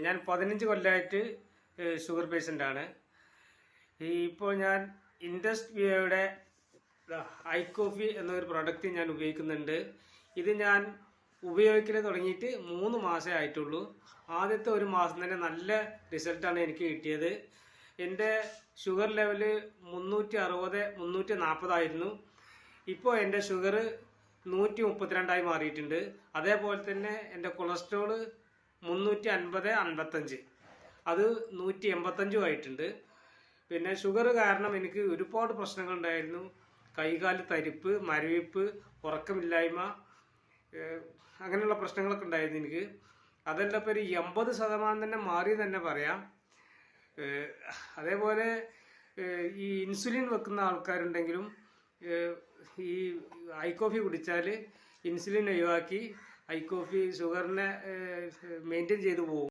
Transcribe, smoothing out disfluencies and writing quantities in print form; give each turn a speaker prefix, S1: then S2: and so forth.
S1: ഞാൻ 15 കൊല്ലമായിട്ട് ഷുഗർ പേഷ്യൻ്റാണ്. ഇപ്പോൾ ഞാൻ ഇൻഡസ് വിയയുടെ ഐക്കോഫി എന്നൊരു പ്രൊഡക്റ്റ് ഞാൻ ഉപയോഗിക്കുന്നുണ്ട്. ഇത് ഞാൻ ഉപയോഗിക്കൽ തുടങ്ങിയിട്ട് 3 മാസമേ ആയിട്ടുള്ളൂ. ആദ്യത്തെ 1 മാസം തന്നെ നല്ല റിസൾട്ടാണ് എനിക്ക് കിട്ടിയത്. എൻ്റെ ഷുഗർ ലെവല് 360, 340 ആയിരുന്നു. ഇപ്പോൾ എൻ്റെ ഷുഗർ 132 മാറിയിട്ടുണ്ട്. അതേപോലെ തന്നെ എൻ്റെ കൊളസ്ട്രോള് 350, 55, അത് 185 ആയിട്ടുണ്ട്. പിന്നെ ഷുഗർ കാരണം എനിക്ക് ഒരുപാട് പ്രശ്നങ്ങൾ ഉണ്ടായിരുന്നു. കൈകാല് തരിപ്പ്, മരവിപ്പ്, ഉറക്കമില്ലായ്മ, അങ്ങനെയുള്ള പ്രശ്നങ്ങളൊക്കെ ഉണ്ടായിരുന്നു എനിക്ക്. അതെല്ലാം ഇപ്പോൾ ഒരു 80% തന്നെ മാറി തന്നെ പറയാം. അതേപോലെ ഈ ഇൻസുലിൻ വെക്കുന്ന ആൾക്കാരുണ്ടെങ്കിലും ഈ ഐക്കോഫി കുടിച്ചാൽ ഇൻസുലിൻ ഒഴിവാക്കി ഐക്കോഫി ഷുഗറിനെ മെയിൻറ്റെയിൻ ചെയ്തു പോകും.